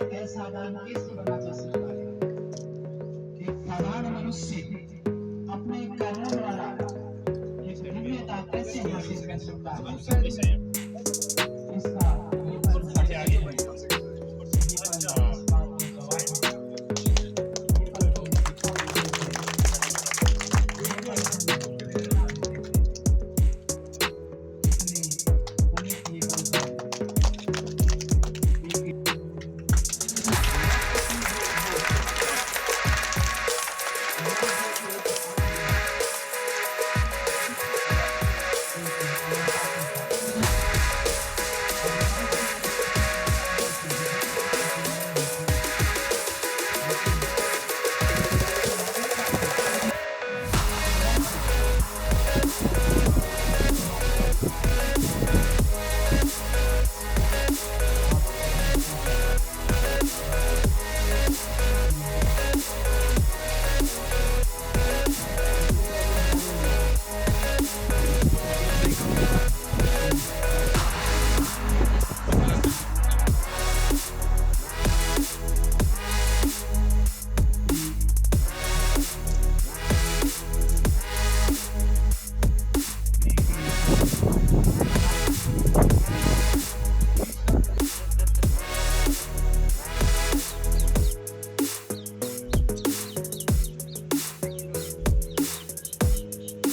ऐसा दान कैसे बना जा सकता है? एक साधारण मनुष्य अपने कर्मों द्वारा एक दिव्यता कैसे हासिल कर सकता है? इसका ये परिचय है। ये परिचय इस बात को गवाह है। ये परिचय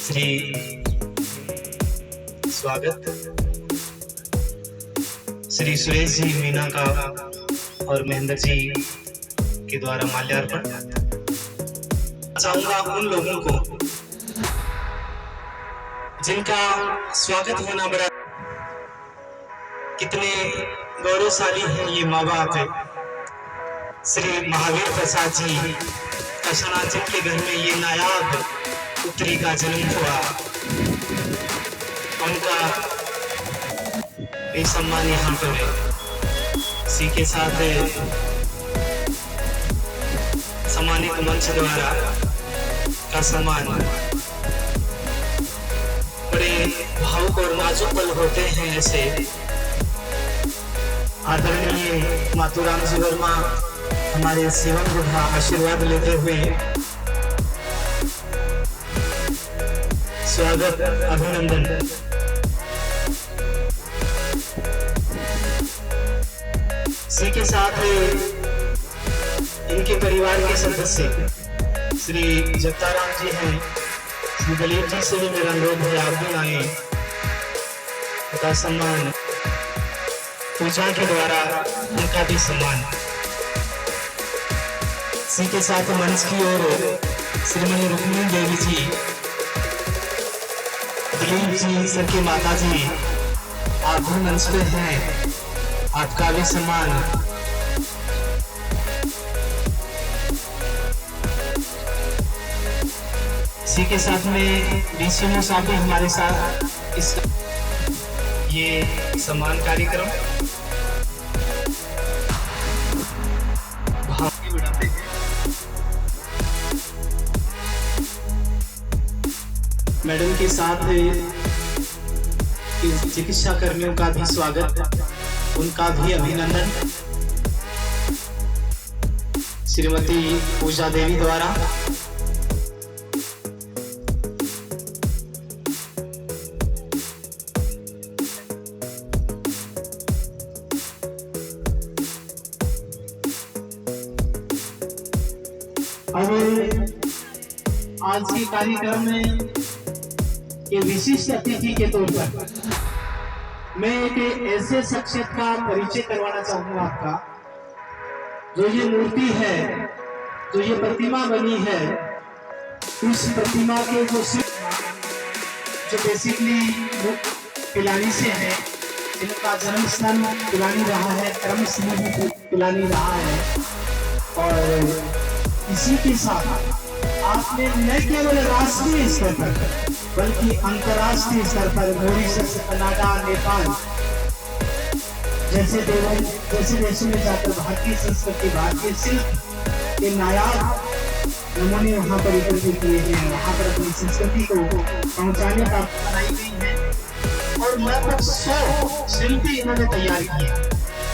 श्री स्वागत श्री सुरेश जी मीना का और महेंद्र जी के द्वारा माल्यार्पण चाहूंगा उन लोगों को जिनका स्वागत होना बड़ा कितने गौरवशाली है। ये माँ बाप है श्री महावीर प्रसाद जी कशना जिनके घर में ये नायाब पुत्री का जन्म हुआ, उनका एक सम्मान यहाँ पर है। इसी के साथ सम्मानित मंच द्वारा का सम्मान बड़े भावुक और नाजुक पल होते हैं। ऐसे आदरणीय मातुराम जी वर्मा हमारे सेवन बुढ़ा आशीर्वाद लेते हुए स्वागत अभिनंदन। इसी के साथ इनके परिवार के सदस्य श्री जगताराम जी हैं। श्री दलीप जी से भी मेरा अनुरोध है आप भी आए, उनका सम्मान पूजा के द्वारा उनका भी सम्मान। इसी के साथ मंच की ओर श्रीमती रुक्मिणी देवी जी, दिलीप जी सर की माता जी, आप भी मंच पे हैं, आपका भी सम्मान। इसी के साथ में डीसीएमओ साहब भी हमारे साथ इस ये सम्मान कार्यक्रम बढ़ाते हैं। मैडम के साथ चिकित्सा कर्मियों का भी स्वागत, उनका भी अभिनंदन श्रीमती पूजा देवी द्वारा। अब आज के कार्यक्रम में ये विशिष्ट अतिथि के तौर पर मैं एक ऐसे शख्सियत का परिचय करवाना चाहूंगा आपका, जो ये मूर्ति है, जो ये प्रतिमा बनी है, उस प्रतिमा के जो बेसिकली पिलानी से है, जिनका जन्म स्थान पिलानी रहा है, कर्म स्थल भी पिलानी रहा है। और इसी के साथ आपने न केवल राष्ट्रीय स्तर पर बल्कि अंतर्राष्ट्रीय स्तर पर मॉरिशस, कनाडा, नेपाल जैसे देशों में जाकर भारतीय संस्कृति, भारतीय शिल्प के नायाब नमूने वहाँ पर एकत्रित किए हैं। वहाँ पर अपनी संस्कृति को पहुँचाने का बनाई गई है और लगभग 100 शिल्पी इन्होंने तैयार किए,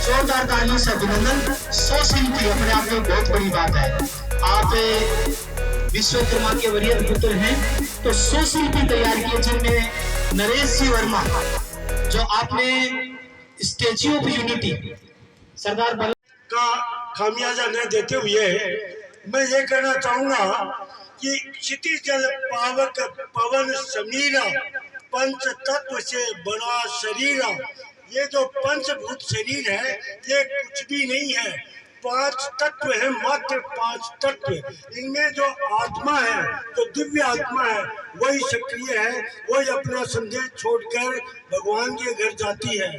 जोरदार तालियों से अभिनंदन। 100 शिल्पी अपने आप में बहुत बड़ी बात है। आप विश्वकर्मा के वरीय पुत्र हैं, तो 100 शिल्पी तैयार किए, जिनमें नरेश जी वर्मा, जो आपने स्टैच्यू ऑफ यूनिटी सरदार का खामियाजा न देते हुए मैं ये कहना चाहूंगा कि क्षितिज जल पावक पवन समीरा पंच तत्व से बड़ा शरीरा। ये जो पंचभूत शरीर है ये कुछ भी नहीं है, 5 तत्व है, मात्र 5 तत्व। इनमें जो आत्मा है, जो दिव्य आत्मा है, वही सक्रिय है, वही अपना संदेश छोड़कर भगवान के घर जाती है।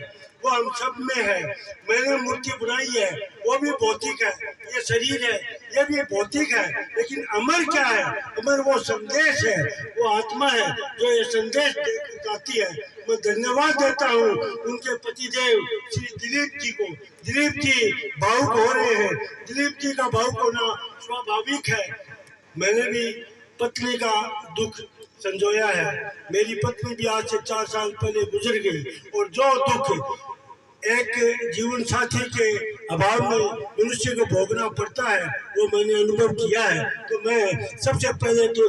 वो हम सब में है। मैंने मूर्ति बनाई है, वो भी भौतिक है, ये शरीर है, ये भी भौतिक है, लेकिन अमर क्या है? अमर वो संदेश है, वो आत्मा है जो ये संदेश देकर जाती है। मैं धन्यवाद देता हूँ उनके पतिदेव श्री दिलीप जी को। दिलीप जी भावुक हो रहे हैं, दिलीप जी का भावुक होना स्वाभाविक है। मैंने भी पत्नी का दुख संजोया है। मेरी पत्नी भी आज से 4 साल पहले गुजर गई, और जो दुख एक जीवन साथी के अभाव में मनुष्य को भोगना पड़ता है, वो मैंने अनुभव किया है। तो मैं सबसे पहले तो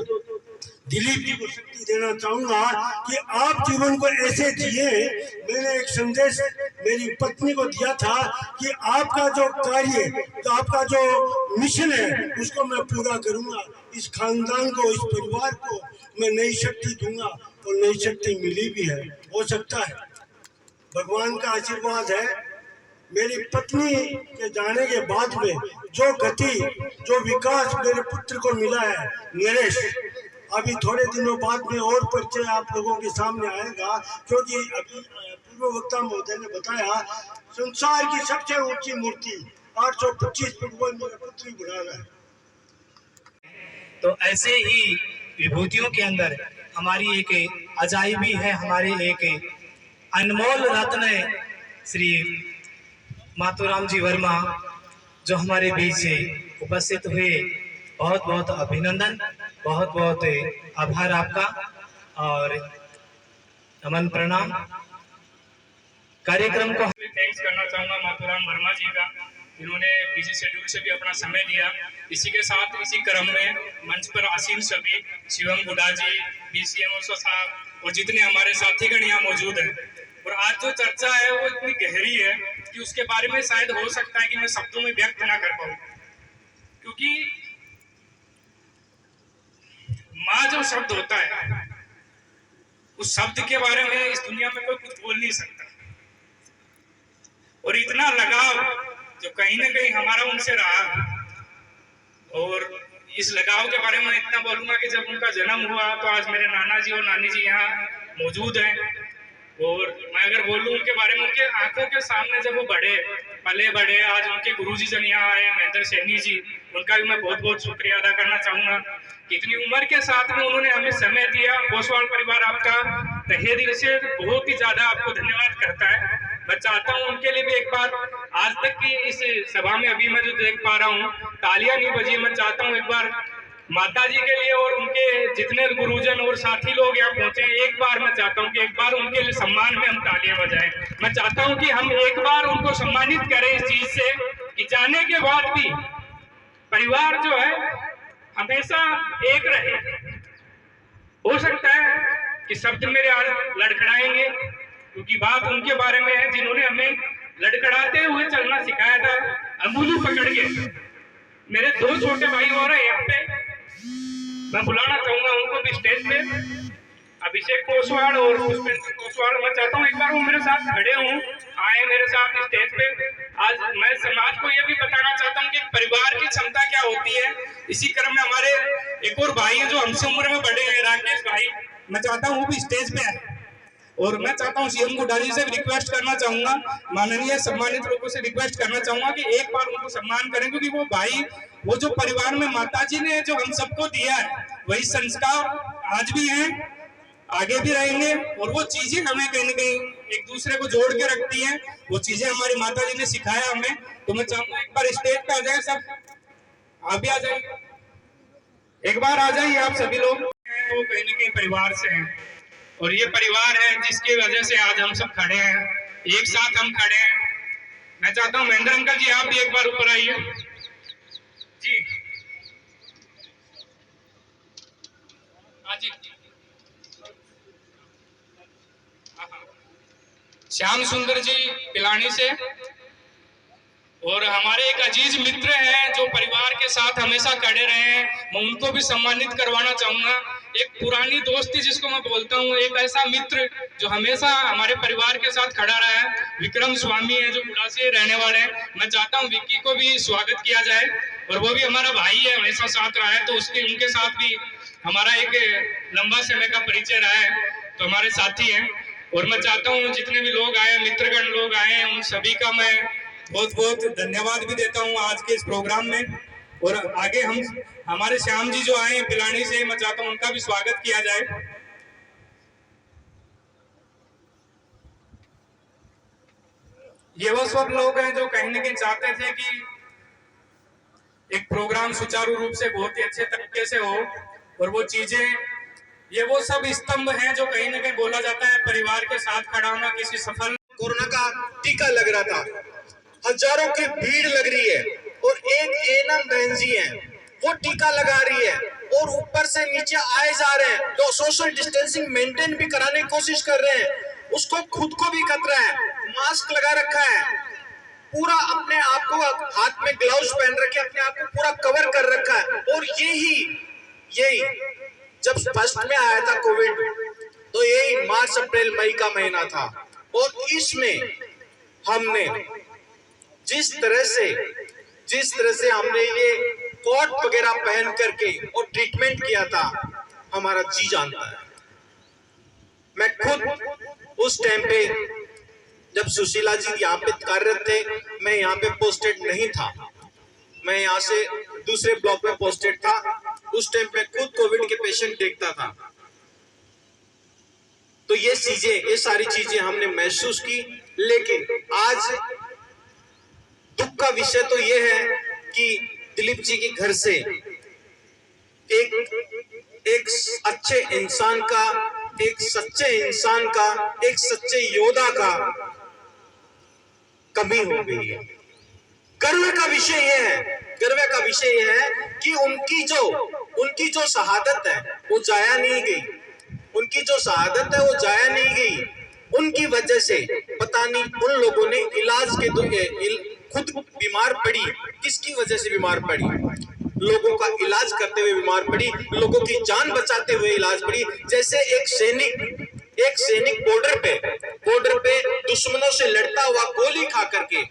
दिलीप जी को शक्ति देना चाहूंगा कि आप जीवन को ऐसे जिए। मैंने एक संदेश मेरी पत्नी को दिया था कि आपका जो कार्य, तो आपका जो मिशन है, उसको मैं पूरा करूंगा। इस खानदान को, इस परिवार को मैं नई शक्ति दूंगा, और नई शक्ति मिली भी है। हो सकता है भगवान का आशीर्वाद है। मेरी पत्नी के जाने के बाद में जो गति, जो विकास मेरे पुत्र को मिला है नरेश, अभी थोड़े दिनों बाद में और परिचय आप लोगों के सामने आएगा, क्योंकि अभी पूर्व वक्ता महोदय ने बताया संसार की सबसे ऊंची मूर्ति 825 फुट वो मेरा पुत्र ही बना रहा है। तो ऐसे ही विभूतियों के अंदर हमारी एक अजायबी है, हमारे एक अनमोल रत्न है श्री मातूराम जी वर्मा, जो हमारे बीच से उपस्थित हुए। बहुत बहुत अभिनंदन, बहुत बहुत आभार आपका, और नमन प्रणाम। कार्यक्रम को थैंक्स करना चाहूंगा मातूराम वर्मा जी का, जिन्होंने बिजी शेड्यूल से भी अपना समय दिया। इसी के साथ इसी क्रम में मंच पर आसीन सभी शिवम गुडा जी, BCM साहब और जितने हमारे साथीगण यहाँ मौजूद हैं। और आज जो चर्चा है वो इतनी गहरी है कि उसके बारे में शायद हो सकता है कि मैं शब्दों में व्यक्त ना कर पाऊँ, क्योंकि माँ जो शब्द होता है, उस शब्द के बारे में इस दुनिया में कोई कुछ बोल नहीं सकता। और इतना लगाव जो कहीं ना कहीं हमारा उनसे रहा, और इस लगाव के बारे में इतना बोलूंगा कि जब उनका जन्म हुआ तो आज मेरे नाना जी और नानी जी यहाँ मौजूद हैं। और मैं अगर बोलूं उनके बारे में, उनके आंखों के सामने जब वो पले बड़े, आज उनके गुरुजी जन यहाँ आए महेंद्र सैनी जी, उनका भी मैं बहुत बहुत शुक्रिया अदा करना चाहूंगा। इतनी उम्र के साथ में उन्होंने हमें समय दिया। ओसवाल परिवार आपका तहे दिल से बहुत ही ज्यादा आपको धन्यवाद करता है। मैं चाहता हूं उनके लिए भी एक बार, आज तक की इस सभा में अभी मैं जो देख पा रहा हूं तालियां नहीं बजी, मैं चाहता हूं एक बार माता जी के लिए और उनके जितने गुरुजन और साथी लोग यहाँ पहुंचे, एक बार मैं चाहता हूं कि एक बार उनके लिए सम्मान में हम तालियां बजाएं। मैं चाहता हूं कि हम एक बार उनको सम्मानित करें इस चीज से कि जाने के बाद भी परिवार जो है हमेशा एक रहे। हो सकता है कि शब्द मेरे आज लड़खड़ाएंगे, क्योंकि बात उनके बारे में है जिन्होंने हमें लड़खड़ाते हुए चलना सिखाया था, अंगुली पकड़ के। मेरे 2 छोटे भाई और हैं यहाँ पे, मैं बुलाना चाहूंगा उनको भी स्टेज पे, अभिषेक कोसवाड़ और पुष्पेंद्र कोसवाड़। मैं चाहता हूँ एक बार वो मेरे साथ खड़े हों, आए मेरे साथ स्टेज पे। आज मैं समाज को ये भी बताना चाहता हूँ कि परिवार की क्षमता क्या होती है। इसी क्रम में हमारे एक और भाई है जो हमसे उम्र में बड़े हैं, राकेश भाई, मैं चाहता हूँ वो भी स्टेज पे आए। और मैं चाहता हूँ सीएम गुडा जी से रिक्वेस्ट करना चाहूंगा, माननीय सम्मानित लोगों से रिक्वेस्ट करना चाहूंगा कि एक बार उनको सम्मान करें, क्योंकि वो भाई, वो जो परिवार में माताजी ने जो हम सबको दिया है, वही संस्कार आज भी हैं, आगे भी रहेंगे। और वो चीजें हमें कहीं ना कहीं एक दूसरे को जोड़ के रखती हैं, वो चीजें हमारी माताजी ने सिखाया हमें। तो मैं चाहूंगा एक बार स्टेज पे आ जाए सब, आप भी आ जाइए, एक बार आ जाइए आप सभी लोग। वो कहीं ना कहीं परिवार से हैं, और ये परिवार है जिसकी वजह से आज हम सब खड़े हैं, एक साथ हम खड़े हैं। मैं चाहता हूँ महेंद्र अंकल जी आप भी एक बार ऊपर आइए जी। हाँ जी, श्याम सुंदर जी पिलानी से, और हमारे एक अजीज मित्र हैं जो परिवार के साथ हमेशा खड़े रहे हैं, मैं उनको भी सम्मानित करवाना चाहूंगा। एक पुरानी दोस्ती जिसको मैं बोलता हूँ, एक ऐसा मित्र जो हमेशा हमारे परिवार के साथ खड़ा रहा है, विक्रम स्वामी है जो उड़ासी रहने वाले हैं। मैं चाहता हूँ विक्की को भी स्वागत किया जाए, और वो भी हमारा भाई है, हमेशा साथ रहा है, तो उनके साथ भी हमारा एक लंबा समय का परिचय रहा है, तो हमारे साथी हैं। और मैं चाहता हूँ जितने भी लोग आए, मित्रगण लोग आए हैं, उन सभी का मैं बहुत बहुत धन्यवाद भी देता हूँ आज के इस प्रोग्राम में। और आगे हमारे श्याम जी जो आए हैं पिलानी से, मैं चाहता हूँ उनका भी स्वागत किया जाए। ये वो सब लोग हैं जो कहीं न कहीं चाहते थे कि एक प्रोग्राम सुचारू रूप से बहुत ही अच्छे तरीके से हो, और वो चीजें, ये वो सब स्तंभ हैं जो कहीं न कहीं बोला जाता है परिवार के साथ खड़ा होना किसी सफल। कोरोना का टीका लग रहा था, हजारों की भीड़ लग रही है, और एक एएनएम बहन जी है वो टीका लगा रही है, और ऊपर से नीचे आए जा रहे हैं, तो सोशल डिस्टेंसिंग मेंटेन भी कराने की कोशिश कर रहे हैं, उसको खुद को भी खतरा है, मास्क लगा रखा है, पूरा अपने आप को हाथ में ग्लव्स पहन रखे, अपने आप को पूरा कवर कर रखा है। और यही जब फर्स्ट में आया था कोविड, तो यही मार्च अप्रैल मई का महीना था, और इसमें हमने जिस तरह से हमने ये कोट वगैरह पहन करके और ट्रीटमेंट किया था, हमारा जी जानता है। मैं खुद उस टाइम पे जब सुशीला जी यहाँ पे कार्यरत थे, मैं यहाँ पे पोस्टेड नहीं था, मैं यहाँ से दूसरे ब्लॉक में पोस्टेड था। उस टाइम पे खुद कोविड के पेशेंट देखता था, तो ये सारी चीजें हमने महसूस की। लेकिन आज दुख का विषय तो ये है कि दिलीप जी के घर से एक अच्छे इंसान का, एक सच्चे इंसान का, एक सच्चे योद्धा का कमी हो गई है। गर्व का विषय यह है कि उनकी जो शहादत है वो जाया नहीं गई, उनकी वजह से पता नहीं उन लोगों ने इलाज के खुद बीमार पड़ी, किसकी वजह से बीमार पड़ी, लोगों का इलाज करते हुए बीमार पड़ी, लोगों की जान बचाते हुए इलाज पड़ी। जैसे एक सैनिक बॉर्डर पे दुश्मनों से लड़ता हुआ गोली खा करके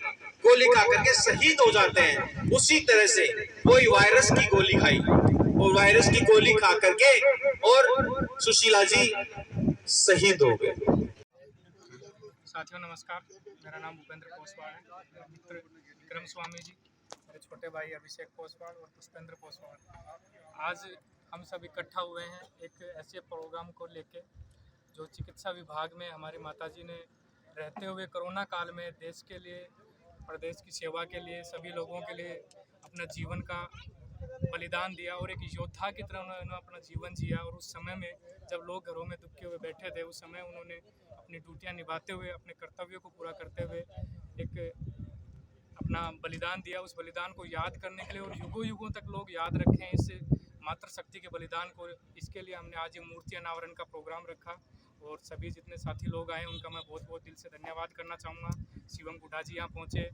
शहीद हो जाते हैं, उसी तरह से कोई वायरस की गोली खाई, और वायरस की गोली खा करके और सुशीला जी शहीद हो गए। साथियों नमस्कार, मेरा नाम भूपेंद्र पोसवाल है, मेरे मित्र विक्रम स्वामी जी, मेरे छोटे भाई अभिषेक पोसवाल और पुष्पेंद्र पोसवाल। आज हम सब इकट्ठा हुए हैं एक ऐसे प्रोग्राम को लेके जो चिकित्सा विभाग में हमारी माताजी ने रहते हुए कोरोना काल में देश के लिए और देश की सेवा के लिए सभी लोगों के लिए अपना जीवन का बलिदान दिया, और एक योद्धा की तरह उन्होंने अपना जीवन जिया। और उस समय में जब लोग घरों में दुबके हुए बैठे थे, उस समय उन्होंने अपनी ड्यूटियां निभाते हुए, अपने कर्तव्यों को पूरा करते हुए एक अपना बलिदान दिया। उस बलिदान को याद करने के लिए और युगों युगों तक लोग याद रखें इस मातृशक्ति के बलिदान को, इसके लिए हमने आज ये मूर्ति अनावरण का प्रोग्राम रखा। और सभी जितने साथी लोग आए उनका मैं बहुत बहुत दिल से धन्यवाद करना चाहूँगा। शिवम गुड्डा जी यहाँ पहुँचे,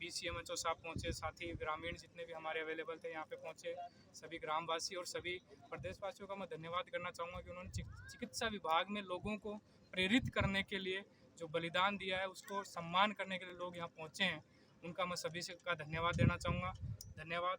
BCMHO साहब पहुँचे, साथी ग्रामीण जितने भी हमारे अवेलेबल थे यहाँ पे पहुँचे, सभी ग्रामवासी और सभी प्रदेशवासियों का मैं धन्यवाद करना चाहूँगा कि उन्होंने चिकित्सा विभाग में लोगों को प्रेरित करने के लिए जो बलिदान दिया है उसको सम्मान करने के लिए लोग यहाँ पहुँचे हैं, उनका मैं सभी से का धन्यवाद देना चाहूँगा। धन्यवाद।